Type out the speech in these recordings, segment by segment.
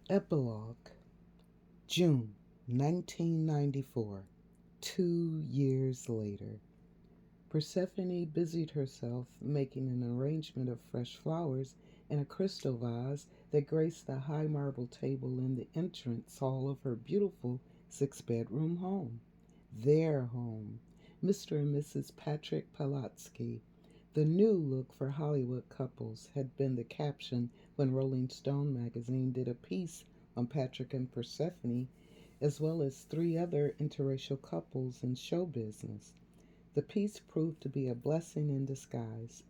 Epilogue, June 1994. 2 years later. Persephone busied herself making an arrangement of fresh flowers in a crystal vase that graced the high marble table in the entrance hall of her beautiful 6 bedroom home. Their home. Mr. and Mrs. Patrick Palatsky. The new look for Hollywood couples had been the caption when Rolling Stone magazine did a piece on Patrick and Persephone, as well as three other interracial couples in show business. The piece proved to be a blessing in disguise.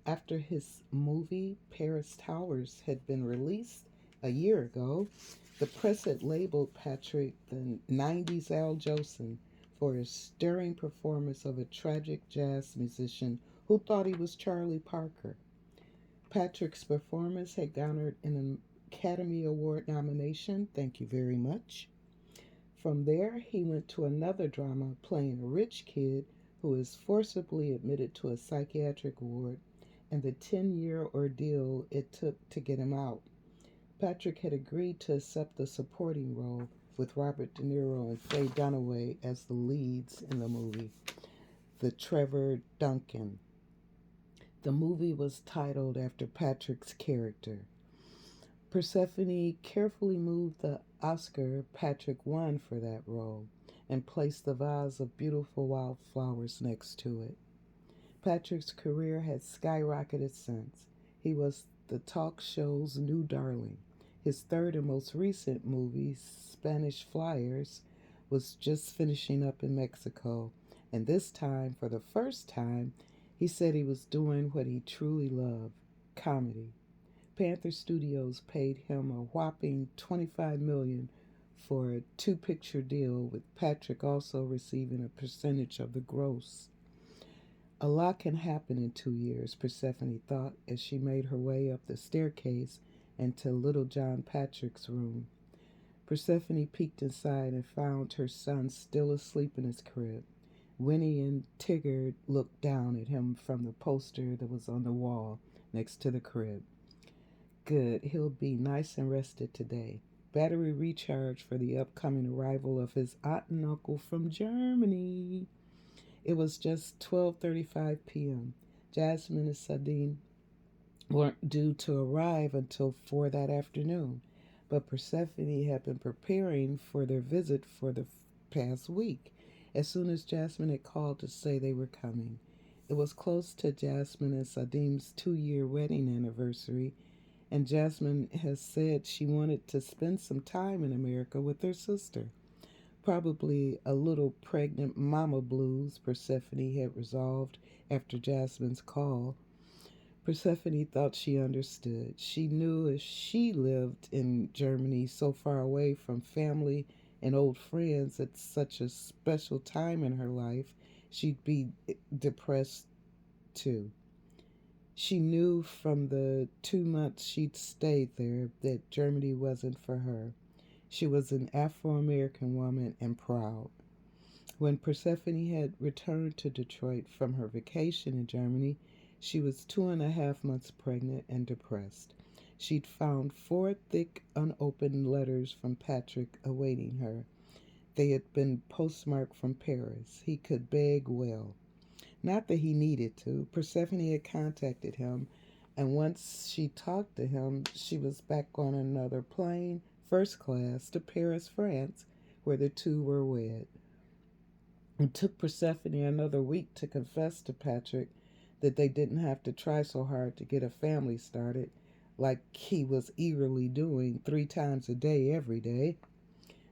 After his movie Paris Towers had been released a year ago, the press had labeled Patrick the 90s Al Jolson for his stirring performance of a tragic jazz musician who thought he was Charlie Parker. Patrick's performance had garnered an Academy Award nomination. Thank you very much. From there, he went to another drama playing a rich kid who is forcibly admitted to a psychiatric ward and the 10-year ordeal it took to get him out. Patrick had agreed to accept the supporting role with Robert De Niro and Faye Dunaway as the leads in the movie, The Trevor Duncan. The movie was titled after Patrick's character. Persephone carefully moved the Oscar Patrick won for that role and placed the vase of beautiful wildflowers next to it. Patrick's career had skyrocketed since. He was the talk show's new darling. His third and most recent movie, Spanish Flyers, was just finishing up in Mexico, and this time, for the first time, he said he was doing what he truly loved: comedy. Panther Studios paid him a whopping $25 million for a two-picture deal, with Patrick also receiving a percentage of the gross. A lot can happen in 2 years, Persephone thought as she made her way up the staircase into little John Patrick's room. Persephone peeked inside and found her son still asleep in his crib. Winnie and Tigger looked down at him from the poster that was on the wall next to the crib. Good, he'll be nice and rested today. Battery recharge for the upcoming arrival of his aunt and uncle from Germany. It was just 12:35 p.m. Jasmine and Sadine weren't due to arrive until 4 that afternoon, but Persephone had been preparing for their visit for the past week. As soon as Jasmine had called to say they were coming, it was close to Jasmine and Sadine's 2 year wedding anniversary, and Jasmine has said she wanted to spend some time in America with her sister. Probably a little pregnant mama blues, Persephone had resolved after Jasmine's call. Persephone thought she understood. She knew if she lived in Germany so far away from family and old friends at such a special time in her life, she'd be depressed too. She knew from the 2 months she'd stayed there that Germany wasn't for her. She was an Afro American woman and proud. When Persephone had returned to Detroit from her vacation in Germany, she was 2.5 months pregnant and depressed. She'd found 4 thick, unopened letters from Patrick awaiting her. They had been postmarked from Paris. He could beg well. Not that he needed to. Persephone had contacted him, and once she talked to him, she was back on another plane, first class, to Paris, France, where the two were wed. It took Persephone another week to confess to Patrick that they didn't have to try so hard to get a family started, like he was eagerly doing 3 times a day every day.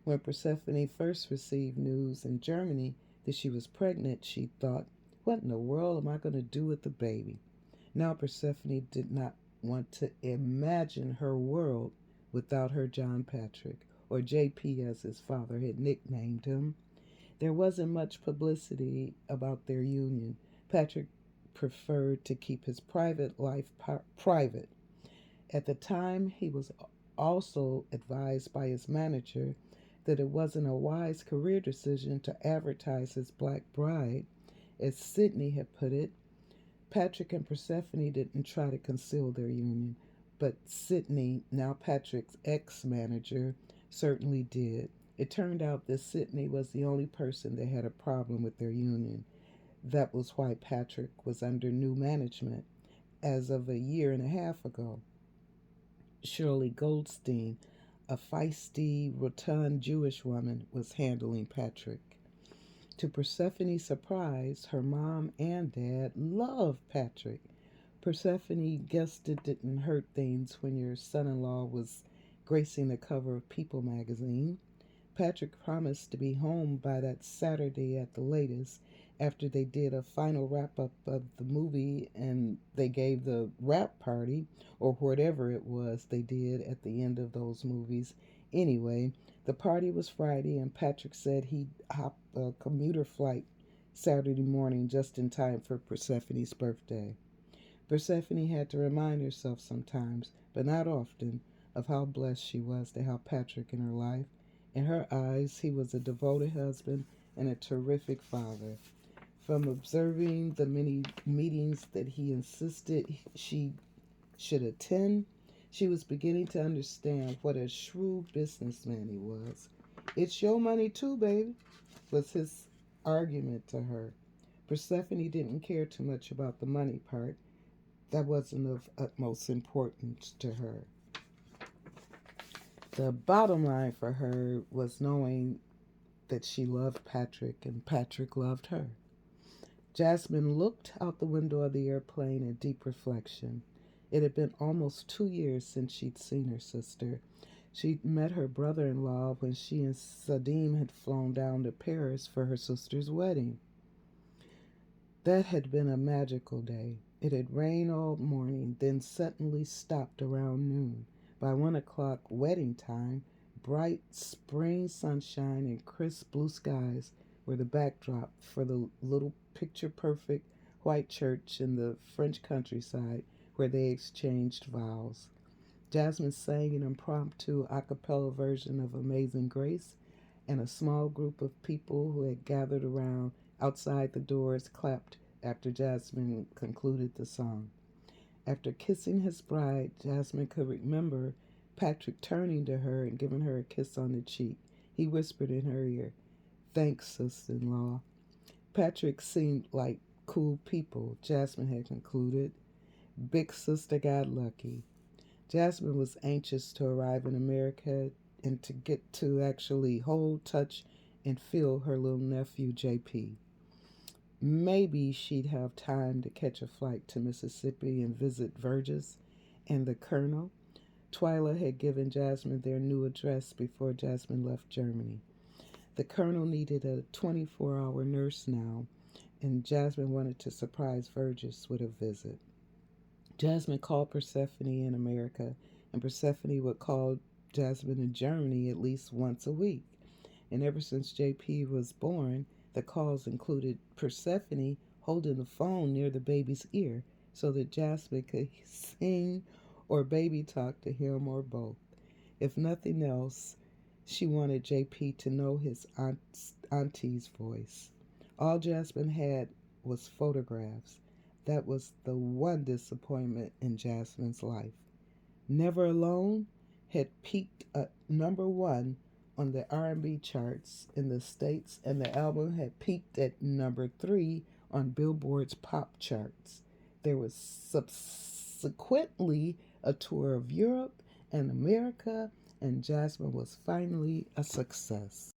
When Persephone first received news in Germany that she was pregnant, she thought, what in the world am I going to do with the baby? Now Persephone did not want to imagine her world without her John Patrick, or JP as his father had nicknamed him. There wasn't much publicity about their union. Patrick preferred to keep his private life private. At the time, he was also advised by his manager that it wasn't a wise career decision to advertise his black bride. As Sidney had put it, Patrick and Persephone didn't try to conceal their union, but Sydney, now Patrick's ex-manager, certainly did. It turned out that Sydney was the only person that had a problem with their union. That was why Patrick was under new management. As of a year and a half ago, Shirley Goldstein, a feisty, rotund Jewish woman, was handling Patrick. To Persephone's surprise, her mom and dad loved Patrick. Persephone guessed it didn't hurt things when your son in law was gracing the cover of People magazine. Patrick promised to be home by that Saturday at the latest after they did a final wrap up of the movie and they gave the wrap party or whatever it was they did at the end of those movies. Anyway, the party was Friday and Patrick said he'd hop a commuter flight Saturday morning just in time for Persephone's birthday. Persephone had to remind herself sometimes, but not often, of how blessed she was to have Patrick in her life. In her eyes, he was a devoted husband and a terrific father. From observing the many meetings that he insisted she should attend, she was beginning to understand what a shrewd businessman he was. It's your money too, baby, was his argument to her. Persephone didn't care too much about the money part. That wasn't of utmost importance to her. The bottom line for her was knowing that she loved Patrick and Patrick loved her. Jasmine looked out the window of the airplane in deep reflection. It had been almost 2 years since she'd seen her sister. She'd met her brother in law when she and Sadim had flown down to Paris for her sister's wedding. That had been a magical day. It had rained all morning, then suddenly stopped around noon. By 1 o'clock wedding time, bright spring sunshine and crisp blue skies were the backdrop for the little picture perfect white church in the French countryside where they exchanged vows. Jasmine sang an impromptu a cappella version of Amazing Grace, and a small group of people who had gathered around outside the doors clapped after Jasmine concluded the song. After kissing his bride, Jasmine could remember Patrick turning to her and giving her a kiss on the cheek. He whispered in her ear, "Thanks, sister-in-law." Patrick seemed like cool people, Jasmine had concluded. Big sister got lucky. Jasmine was anxious to arrive in America and to get to actually hold, touch, and feel her little nephew, JP. Maybe she'd have time to catch a flight to Mississippi and visit Vergis and the Colonel. Twyla had given Jasmine their new address before Jasmine left Germany. The Colonel needed a 24-hour nurse now, and Jasmine wanted to surprise Vergis with a visit. Jasmine called Persephone in America, and Persephone would call Jasmine in Germany at least once a week. And ever since JP was born, the calls included Persephone holding the phone near the baby's ear so that Jasmine could sing or baby talk to him or both. If nothing else, she wanted JP to know his auntie's voice. All Jasmine had was photographs. That was the one disappointment in Jasmine's life. Never Alone had peaked at number one on the R&B charts in the States, and the album had peaked at number 3 on Billboard's pop charts. There was subsequently a tour of Europe and America, and Jasmine was finally a success.